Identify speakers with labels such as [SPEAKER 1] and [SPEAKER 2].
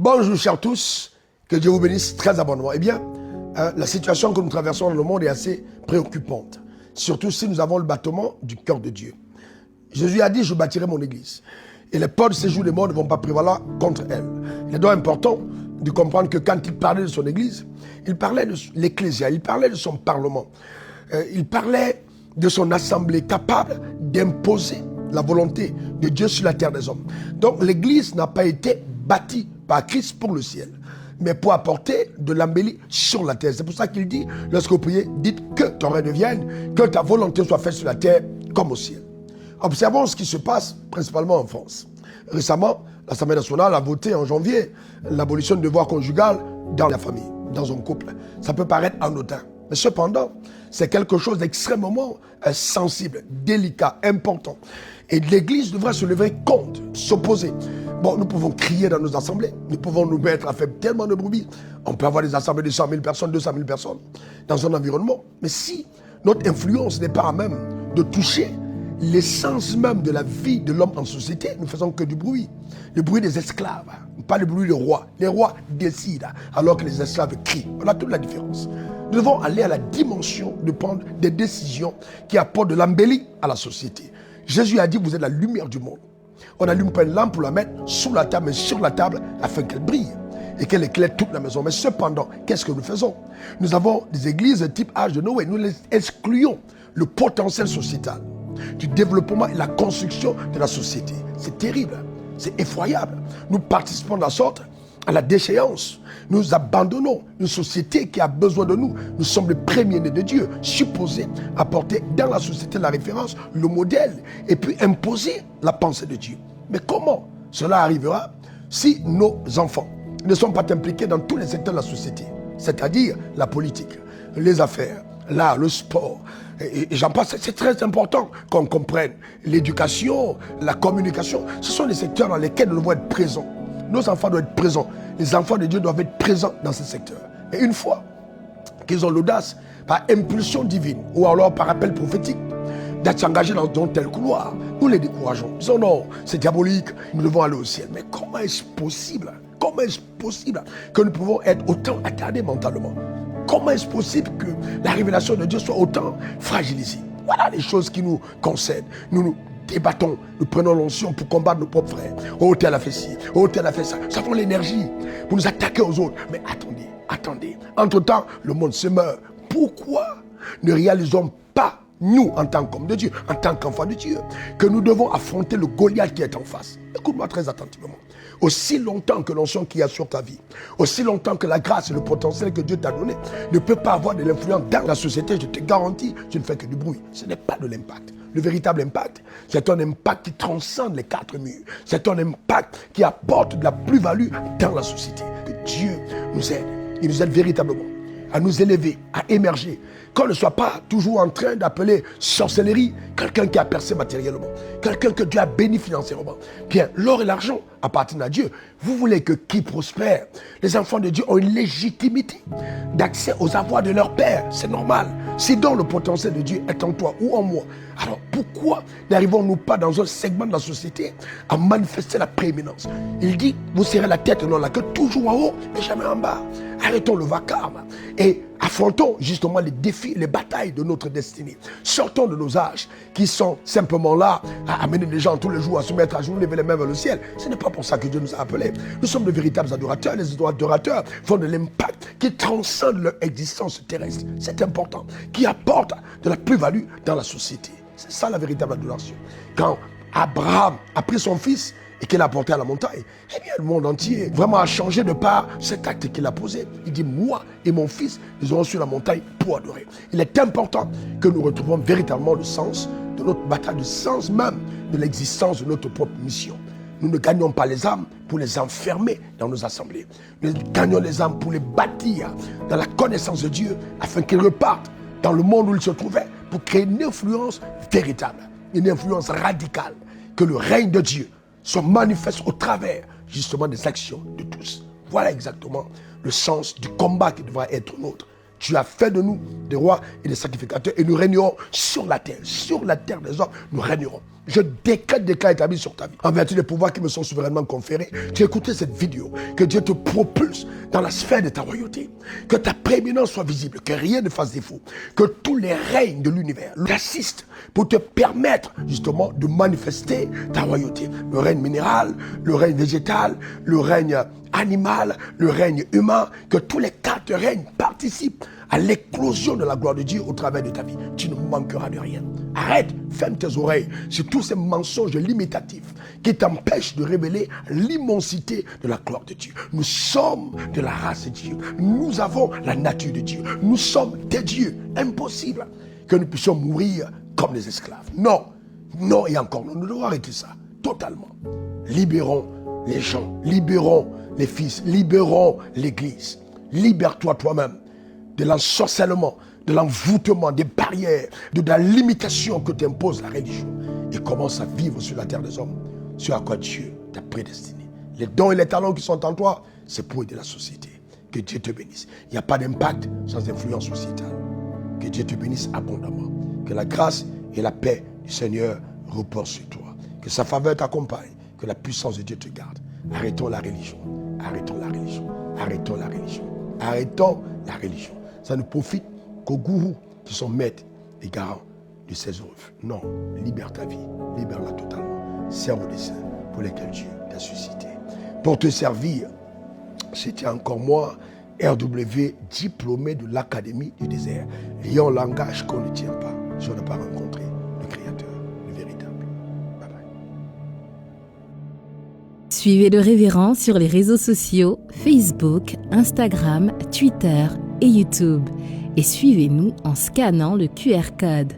[SPEAKER 1] Bonjour chers tous, que Dieu vous bénisse très abondamment. Eh bien, la situation que nous traversons dans le monde est assez préoccupante. Surtout si nous avons le battement du cœur de Dieu. Jésus a dit, je bâtirai mon église. Et les portes de ces jours des morts ne vont pas prévaloir contre elle. Il est donc important de comprendre que quand il parlait de son église, il parlait de l'ecclésia, il parlait de son parlement. Il parlait de son assemblée capable d'imposer la volonté de Dieu sur la terre des hommes. Donc l'église n'a pas été bâtie par Christ pour le ciel, mais pour apporter de l'embellie sur la terre. C'est pour ça qu'il dit, lorsque vous priez, dites que ton règne vienne, que ta volonté soit faite sur la terre comme au ciel. Observons ce qui se passe principalement en France. Récemment, l'Assemblée nationale a voté en janvier l'abolition du devoir conjugal dans la famille, dans un couple. Ça peut paraître anodin, mais cependant, c'est quelque chose d'extrêmement sensible, délicat, important. Et l'Église devrait se lever contre, s'opposer. Bon, nous pouvons crier dans nos assemblées, nous pouvons nous mettre à faire tellement de bruit. On peut avoir des assemblées de 100 000 personnes, 200 000 personnes dans un environnement. Mais si notre influence n'est pas à même de toucher l'essence même de la vie de l'homme en société, nous ne faisons que du bruit. Le bruit des esclaves, pas le bruit des rois. Les rois décident alors que les esclaves crient. On a toute la différence. Nous devons aller à la dimension de prendre des décisions qui apportent de l'embellie à la société. Jésus a dit, vous êtes la lumière du monde. On n'allume pas une lampe pour la mettre sous la table, mais sur la table afin qu'elle brille et qu'elle éclaire toute la maison. Mais cependant, qu'est-ce que nous faisons? Nous avons des églises de type âge de Noé. Nous les excluons le potentiel sociétal du développement et la construction de la société. C'est terrible, c'est effroyable. Nous participons de la sorte à la déchéance. Nous abandonnons une société qui a besoin de nous. Nous sommes les premiers-nés de Dieu, supposés apporter dans la société la référence, le modèle, et puis imposer la pensée de Dieu. Mais comment cela arrivera si nos enfants ne sont pas impliqués dans tous les secteurs de la société, c'est-à-dire la politique, les affaires, l'art, le sport, et j'en passe. C'est très important qu'on comprenne l'éducation, la communication. Ce sont les secteurs dans lesquels nous devons être présents. Nos enfants doivent être présents. Les enfants de Dieu doivent être présents dans ces secteurs. Et une fois qu'ils ont l'audace, par impulsion divine, ou alors par appel prophétique, d'être engagés dans tel couloir, nous les décourageons. Nous disons non, c'est diabolique, nous devons aller au ciel. Mais comment est-ce possible? Comment est-ce possible que nous pouvons être autant attardés mentalement? Comment est-ce possible que la révélation de Dieu soit autant fragilisée? Voilà les choses qui nous concernent. Nous débattons, nous prenons l'onction pour combattre nos propres frères. Oh, tel a fait ci, oh, tel a fait ça. Nous avons l'énergie pour nous attaquer aux autres. Mais attendez. Entre-temps, le monde se meurt. Pourquoi ne réalisons pas, nous, en tant qu'hommes de Dieu, en tant qu'enfants de Dieu, que nous devons affronter le Goliath qui est en face? Écoute-moi très attentivement. Aussi longtemps que l'onction qu'il y a sur ta vie, aussi longtemps que la grâce et le potentiel que Dieu t'a donné ne peut pas avoir de l'influence dans la société, je te garantis, tu ne fais que du bruit. Ce n'est pas de l'impact. Le véritable impact, c'est un impact qui transcende les quatre murs. C'est un impact qui apporte de la plus-value dans la société. Que Dieu nous aide. Il nous aide véritablement à nous élever, à émerger. Qu'on ne soit pas toujours en train d'appeler sorcellerie quelqu'un qui a percé matériellement, quelqu'un que Dieu a béni financièrement. Bien, l'or et l'argent appartiennent à Dieu. Vous voulez que qui prospère? Les enfants de Dieu ont une légitimité d'accès aux avoirs de leur père. C'est normal. Si donc le potentiel de Dieu est en toi ou en moi, alors pourquoi n'arrivons-nous pas dans un segment de la société à manifester la prééminence? Il dit, vous serrez la tête et non la queue, toujours en haut et jamais en bas. Arrêtons le vacarme et affrontons justement les défis, les batailles de notre destinée. Sortons de nos âges qui sont simplement là à amener les gens tous les jours à se mettre à genoux, lever les mains vers le ciel. Ce n'est pas pour ça que Dieu nous a appelés. Nous sommes de véritables adorateurs. Les adorateurs font de l'impact qui transcende leur existence terrestre. C'est important, qui apporte de la plus-value dans la société. C'est ça la véritable adoration. Quand Abraham a pris son fils et qu'il a porté à la montagne, eh bien le monde entier vraiment a changé de par cet acte qu'il a posé. Il dit, moi et mon fils, nous aurons sur la montagne pour adorer. Il est important que nous retrouvons véritablement le sens de notre bataille, le sens même de l'existence de notre propre mission. Nous ne gagnons pas les âmes pour les enfermer dans nos assemblées. Nous gagnons les âmes pour les bâtir dans la connaissance de Dieu afin qu'ils repartent dans le monde où ils se trouvaient pour créer une influence véritable, une influence radicale, que le règne de Dieu soit manifeste au travers justement des actions de tous. Voilà exactement le sens du combat qui devra être nôtre. Tu as fait de nous des rois et des sacrificateurs et nous régnerons sur la terre des hommes, nous régnerons. Je déclare établi sur ta vie. En vertu des pouvoirs qui me sont souverainement conférés, tu as écouté cette vidéo. Que Dieu te propulse dans la sphère de ta royauté. Que ta prééminence soit visible. Que rien ne fasse défaut. Que tous les règnes de l'univers t'assistent pour te permettre justement de manifester ta royauté. Le règne minéral, le règne végétal, le règne animal, le règne humain. Que tous les 4 règnes participent à l'éclosion de la gloire de Dieu au travers de ta vie. Tu ne manqueras de rien. Arrête, ferme tes oreilles sur tous ces mensonges limitatifs qui t'empêchent de révéler l'immensité de la gloire de Dieu. Nous sommes de la race de Dieu. Nous avons la nature de Dieu. Nous sommes des dieux. Impossible que nous puissions mourir comme des esclaves. Non, non et encore non. Nous devons arrêter ça totalement. Libérons les gens, libérons les fils, libérons l'Église. Libère-toi toi-même de l'ensorcellement, de l'envoûtement, des barrières, de la limitation que t'impose la religion. Et commence à vivre sur la terre des hommes, sur à quoi Dieu t'a prédestiné. Les dons et les talents qui sont en toi, c'est pour aider la société. Que Dieu te bénisse. Il n'y a pas d'impact sans influence sociétale. Que Dieu te bénisse abondamment. Que la grâce et la paix du Seigneur reposent sur toi. Que sa faveur t'accompagne. Que la puissance de Dieu te garde. Arrêtons la religion. Arrêtons la religion. Arrêtons la religion. Arrêtons la religion. Ça ne profite qu'aux gourous qui sont maîtres et garants de ces œuvres. Non, libère ta vie, libère-la totalement. Serve aux desseins pour lesquels Dieu t'a suscité. Pour te servir, c'était encore moi, RW, diplômé de l'Académie du désert, ayant un langage qu'on ne tient pas. Je n'ai pas rencontré le Créateur, le véritable. Bye bye.
[SPEAKER 2] Suivez le révérend sur les réseaux sociaux, Facebook, Instagram, Twitter et YouTube. Et suivez-nous en scannant le QR code.